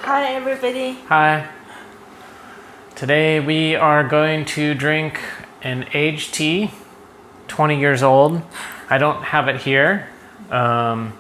Hi everybody. Hi. Today we are going to drink an aged tea, 20 years old. I don't have it here, but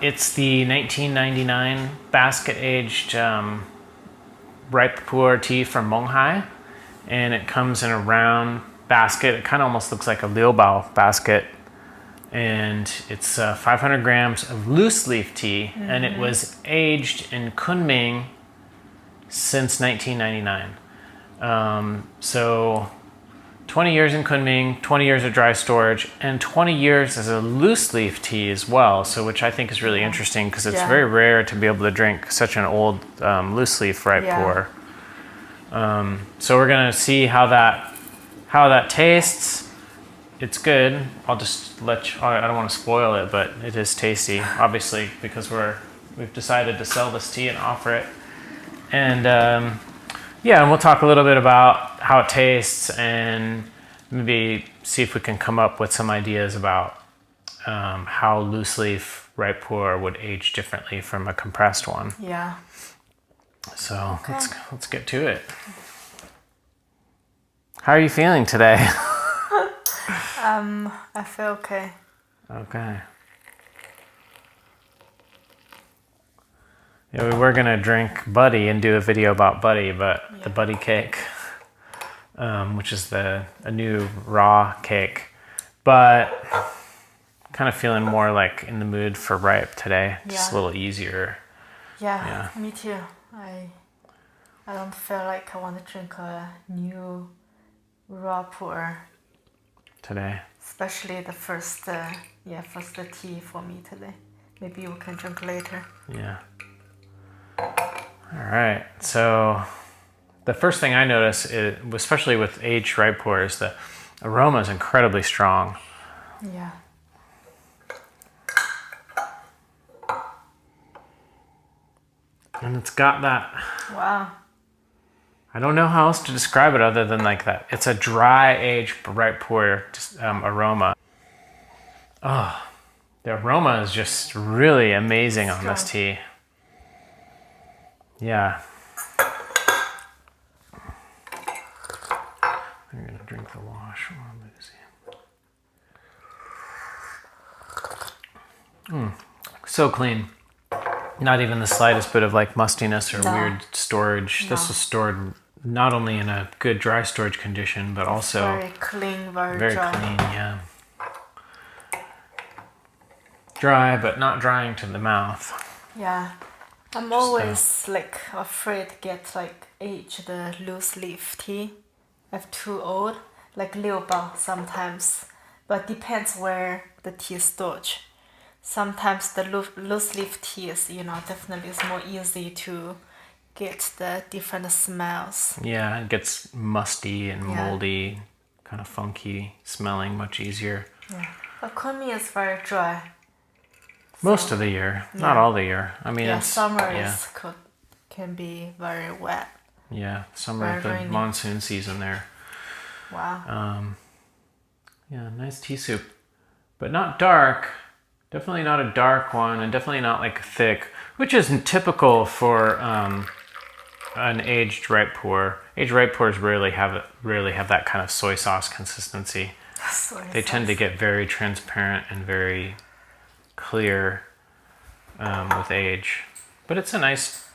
it's the 1999 basket aged ripe Pu'er tea from Menghai, and it comes in a round basket. It kind of almost looks like a liubao basket, and it's 500 grams of loose leaf tea, and it was aged in Kunming since 1999. So 20 years in Kunming, 20 years of dry storage, and 20 years as a loose leaf tea as well. So which I think is really interesting because it's very rare to be able to drink such an old loose leaf ripe Pu'er. So we're gonna see how that tastes. It's good. I'll just let you, I don't want to spoil it, but it is tasty, obviously, because we've decided to sell this tea and offer it. And and we'll talk a little bit about how it tastes and maybe see if we can come up with some ideas about how loose leaf ripe Pu'er would age differently from a compressed one. Yeah. So let's get to it. How are you feeling today? I feel okay. Okay. Yeah, we were gonna drink Buddy and do a video about Buddy, but the Buddy cake, which is a new raw cake, but kind of feeling more like in the mood for ripe today. Just a little easier. Yeah, me too. I don't feel like I want to drink a new raw Pu'er Today. especially the first tea for me today. Maybe you can drink later. Yeah. All right. So the first thing I notice, especially with aged ripe Pu'er, is the aroma is incredibly strong. Yeah. And it's got that. Wow. I don't know how else to describe it other than like that. It's a dry aged ripe Pu'er aroma. Oh, the aroma is just really amazing on this tea. Yeah. I'm gonna drink the wash while I'm busy. So clean. Not even the slightest bit of like mustiness or weird storage. No. This was stored not only in a good dry storage condition, but also very clean, very dry. Clean, yeah. Dry, but not drying to the mouth. Yeah. I'm always like afraid to get like aged loose leaf tea. If too old, like liubao sometimes, but depends where the tea is stored. Sometimes the loose leaf tea is, definitely is more easy to get the different smells. Yeah, it gets musty and moldy, kind of funky smelling, much easier. Yeah, but Kunming is very dry. Most of the year, not all the year. I mean, summer can be very wet. Yeah, summer, the monsoon season there. Wow. Yeah, nice tea soup, but not dark. Definitely not a dark one, and definitely not like thick, which is typical for an aged ripe Pu'er. Aged ripe Pu'ers rarely have that kind of soy sauce consistency. They tend to get very transparent and very clear with age, but it's a nice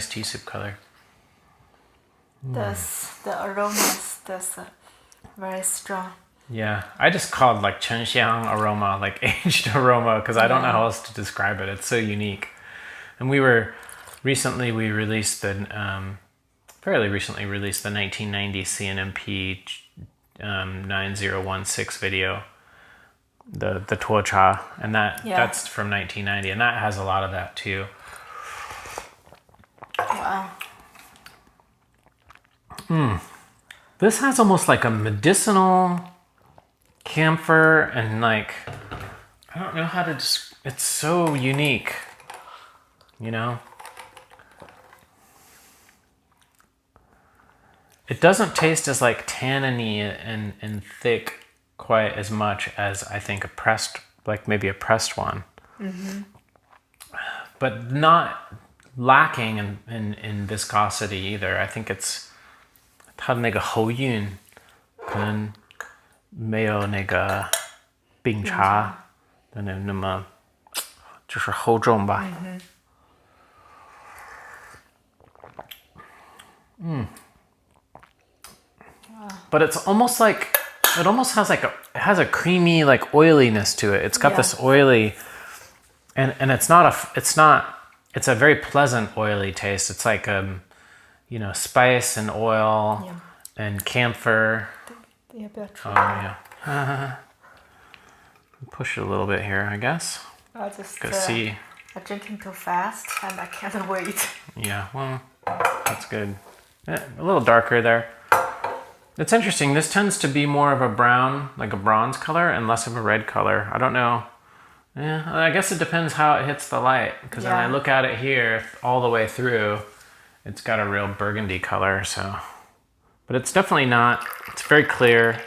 tea soup color. The aroma is very strong. Yeah, I just called like chen xiang aroma, like aged aroma, because I don't know how else to describe it. It's so unique. And we recently released the 1990 CNMP 9016 video, the tuo cha, and that's from 1990, and that has a lot of that too. Wow. This has almost like a medicinal camphor and like, I don't know how to it's so unique, It doesn't taste as like tanniny and thick quite as much as I think maybe a pressed one. but not lacking in viscosity either. I think it's 它的那个喉韵可能没有那个冰茶的那么就是厚重吧。But it's almost like it almost has like it has a creamy like oiliness to it. It's got this oily and it's a very pleasant oily taste. It's like you know, spice and oil and camphor. Oh yeah. Push it a little bit here, I guess. I just Go see. I'm drinking too fast and I can't wait. Yeah, well, that's good. Yeah, a little darker there. It's interesting. This tends to be more of a brown, like a bronze color, and less of a red color. I don't know. Yeah, I guess it depends how it hits the light. Because when I look at it here, all the way through, it's got a real burgundy color. So, but it's definitely not. It's very clear,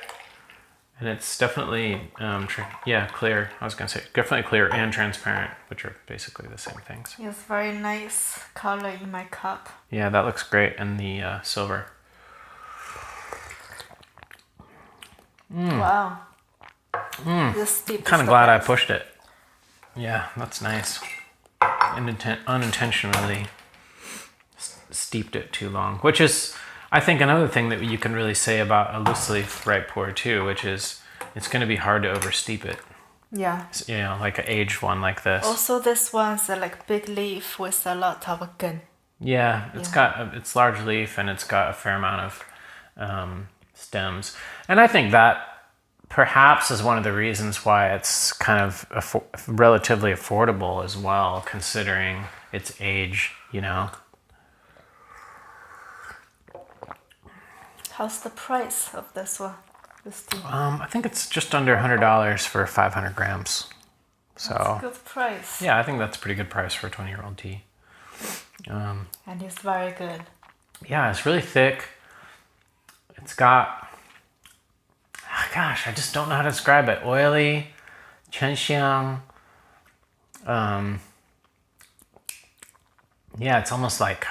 and it's definitely clear. I was gonna say definitely clear and transparent, which are basically the same things. It's very nice color in my cup. Yeah, that looks great in the silver. Wow. Kind of glad I pushed it. Yeah, that's nice. Unintentionally steeped it too long, which is, I think, another thing that you can really say about a loose leaf ripe pour too, which is it's going to be hard to oversteep it. Yeah. You know, like an aged one like this. Also, this one's like big leaf with a lot of gun. Yeah, it's large leaf and it's got a fair amount of stems, and I think that perhaps is one of the reasons why it's kind of relatively affordable as well, considering its age. You know. How's the price of this one? This tea? I think it's just under $100 for 500 grams. So that's a good price. Yeah, I think that's a pretty good price for a 20-year-old tea. And it's very good. Yeah, it's really thick. It's got, gosh, I just don't know how to describe it. Oily, chen xiang. Yeah, it's almost like,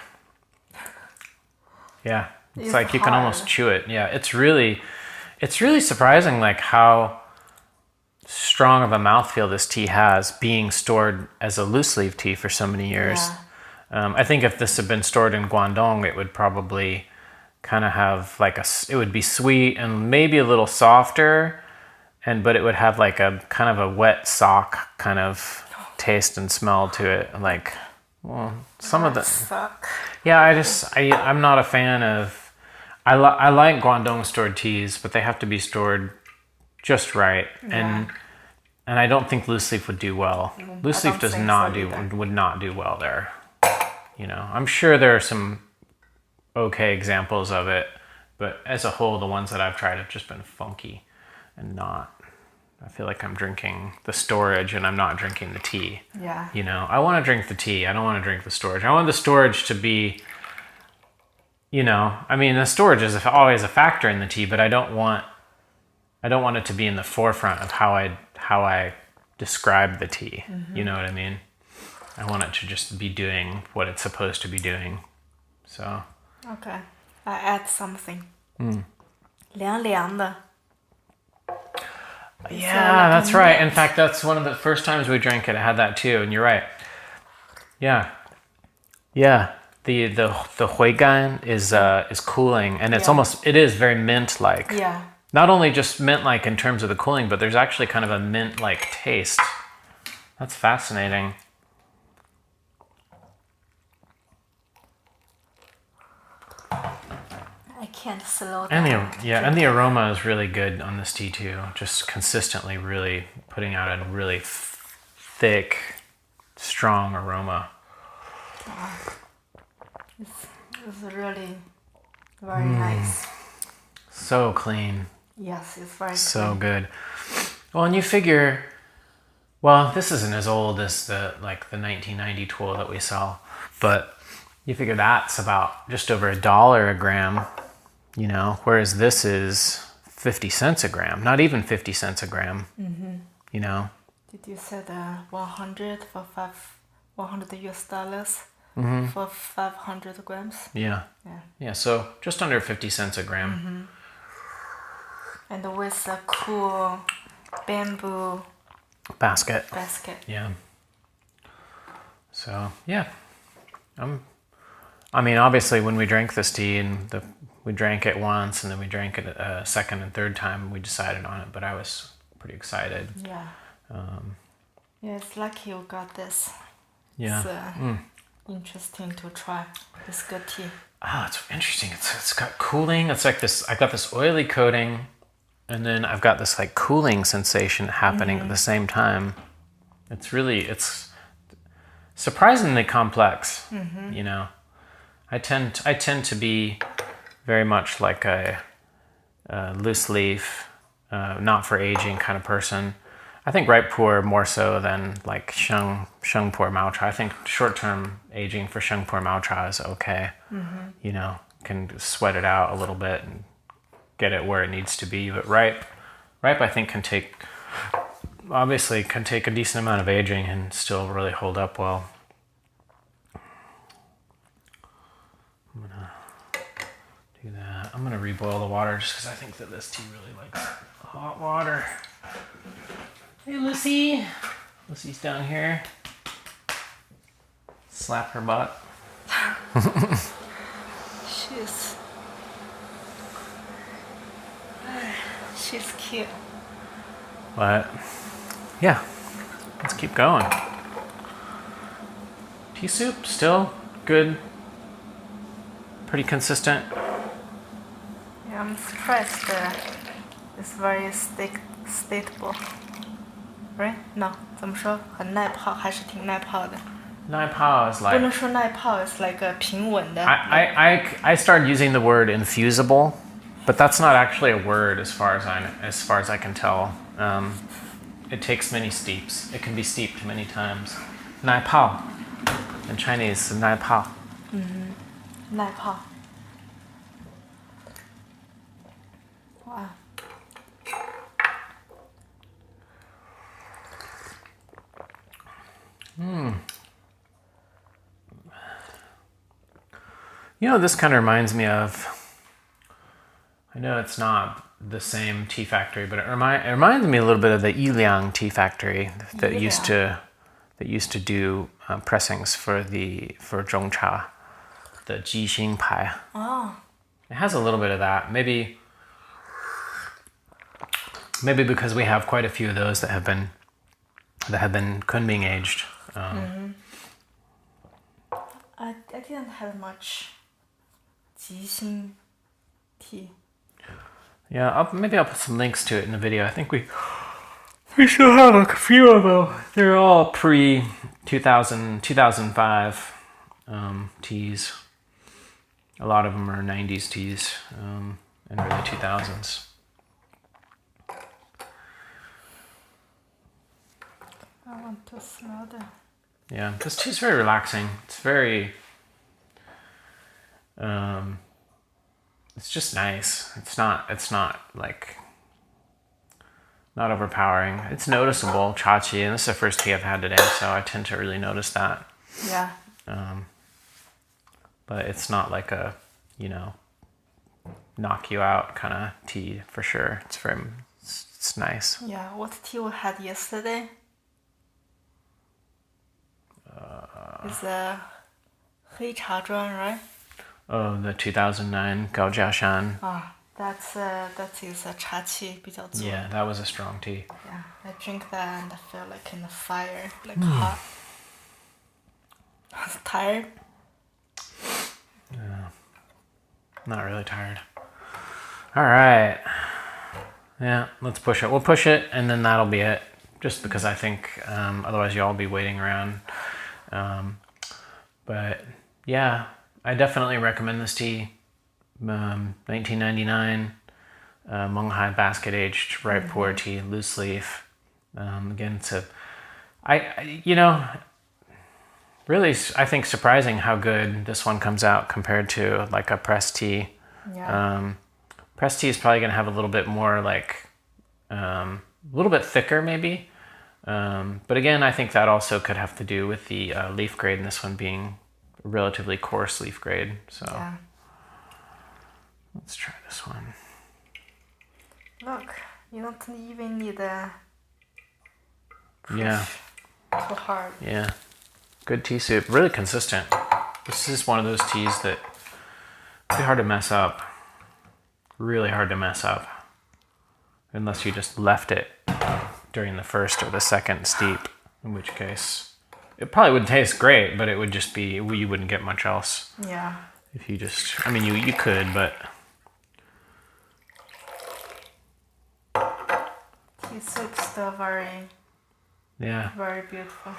yeah, it's like you can almost chew it. Yeah, it's really surprising like how strong of a mouthfeel this tea has being stored as a loose leaf tea for so many years. Yeah. I think if this had been stored in Guangdong, it would probably kind of have like it would be sweet and maybe a little softer, but it would have like a kind of a wet sock kind of taste and smell to it. Like, well, some of the suck. Yeah, I'm not a fan of. I like Guangdong stored teas, but they have to be stored just right, and I don't think loose leaf would do well. Loose leaf would not do well there. You know, I'm sure there are some okay examples of it, but as a whole, the ones that I've tried have just been funky and not. I feel like I'm drinking the storage and I'm not drinking the tea. Yeah. You know, I want to drink the tea. I don't want to drink the storage. I want the storage to be, you know, I mean, the storage is always a factor in the tea, but I don't want it to be in the forefront of how I describe the tea. Mm-hmm. You know what I mean? I want it to just be doing what it's supposed to be doing. So. Okay. I add something. 凉凉的. Yeah, that's right. In fact, that's one of the first times we drank it. I had that too, and you're right. Yeah. Yeah. The huigan is cooling, and it is very mint-like. Yeah. Not only just mint-like in terms of the cooling, but there's actually kind of a mint-like taste. That's fascinating. I can't slow down. And the aroma is really good on this tea too. Just consistently really putting out a really thick, strong aroma. It's really very nice. So clean. Yes, it's very so good. Well, and you figure, well, this isn't as old as the 1990 tool that we sell, but you figure that's about just over $1 a gram, you know, whereas this is 50 cents a gram, not even 50 cents a gram, you know. Did you say 100 for 100 US dollars for 500 grams. Yeah. Yeah. Yeah, so just under 50 cents a gram. And with a cool bamboo Basket. Yeah. So, yeah. I mean, obviously, when we drank this tea and we drank it once and then we drank it a second and third time, we decided on it, but I was pretty excited. Yeah. Yeah, it's lucky you got this. Yeah. It's interesting to try. It's good tea. Oh, it's interesting. It's got cooling. It's like this, I got this oily coating and then I've got this like cooling sensation happening at the same time. It's surprisingly complex, you know. I tend to be very much like a loose leaf, not for aging kind of person. I think ripe pu'er more so than like xiang pu'er mao cha. I think short-term aging for xiang pu'er mao cha is okay. You know, can sweat it out a little bit and get it where it needs to be. But ripe I think can take a decent amount of aging and still really hold up well. I'm gonna do that. I'm gonna reboil the water just because I think that this tea really likes hot water. Hey, Lucy. Lucy's down here. Slap her butt. She's cute. But yeah, let's keep going. Tea soup, still good. Pretty consistent. Yeah, I'm surprised it's very stable. Right? No, 怎么说？很耐泡，还是挺耐泡的。耐泡 is like... 不能说耐泡 it's like a 平稳的。I started using the word infusible, but that's not actually a word as far as I can tell. It takes many steeps. It can be steeped many times. 耐泡 in Chinese is 耐泡. 耐泡。哇。You know, this kind of reminds me of, I know it's not the same tea factory, but it reminds me a little bit of the Yiliang tea factory that used to do pressings for Zhongcha, the Jixing Pai. Oh. It has a little bit of that. Maybe because we have quite a few of those that have been Kunming aged. I didn't have much Jixing tea. Yeah, maybe I'll put some links to it in the video. I think we still have a few of them. They're all pre-2000, 2005 teas. A lot of them are 90s teas and early 2000s. I want to smell them. Yeah, this tea is very relaxing. It's very... it's just nice. It's not like... not overpowering. It's noticeable, cha-chi, and this is the first tea I've had today, so I tend to really notice that. Yeah. But it's not like a, you know, knock you out kind of tea for sure. It's nice. Yeah, what tea we had yesterday? It's a 黑茶庄, right? Oh, the 2009 Gaojiashan. That is a cha qi 比较足. Yeah, that was a strong tea. Yeah, I drink that and I feel like in the fire, like hot. I was tired. Yeah, not really tired. All right. Yeah, let's push it. We'll push it and then that'll be it. Just because I think otherwise you'll all be waiting around. But yeah, I definitely recommend this tea. 1999 Menghai basket aged ripe pu'er tea, loose leaf. Again, you know, really, I think surprising how good this one comes out compared to like a pressed tea. Yeah. Pressed tea is probably going to have a little bit more like, a little bit thicker maybe. But again, I think that also could have to do with the leaf grade, and this one being a relatively coarse leaf grade. So Yeah. let's try this one. Look, you don't even need a push Yeah. too hard. Yeah. Good tea soup. Really consistent. This is one of those teas that pretty hard to mess up. Really hard to mess up. Unless you just left it during the first or the second steep, in which case it probably would taste great, but it would just be, you wouldn't get much else. Yeah. If you just, I mean, you could, but. Tea soup still very, Yeah. very beautiful.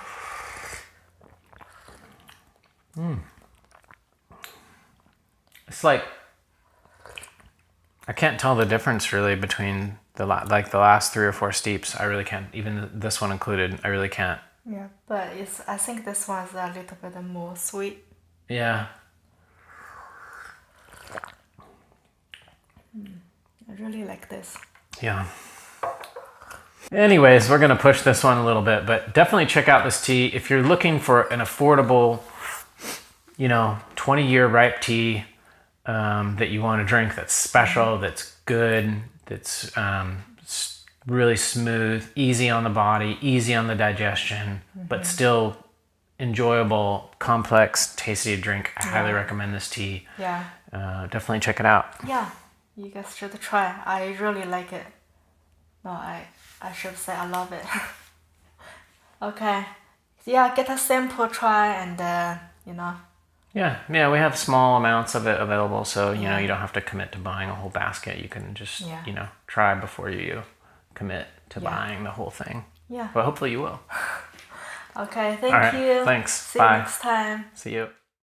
It's like, I can't tell the difference really between the last 3 or 4 steeps. I really can't, even this one included, I really can't. Yeah, but I think this one's a little bit more sweet. Yeah. I really like this. Yeah. Anyways, we're going to push this one a little bit, but definitely check out this tea. If you're looking for an affordable, 20-year ripe tea that you want to drink that's special, that's good, that's really smooth, easy on the body, easy on the digestion, but still enjoyable, complex, tasty to drink, I highly recommend this tea. Yeah. Definitely check it out. Yeah, you guys should try. I really like it. No, I should say I love it. Okay. Yeah, get a sample, try, and Yeah, we have small amounts of it available, so you don't have to commit to buying a whole basket. You can just try before you commit to buying the whole thing. Yeah. But hopefully you will. Okay, thank All right, you. thanks. See Bye. you next time. See you.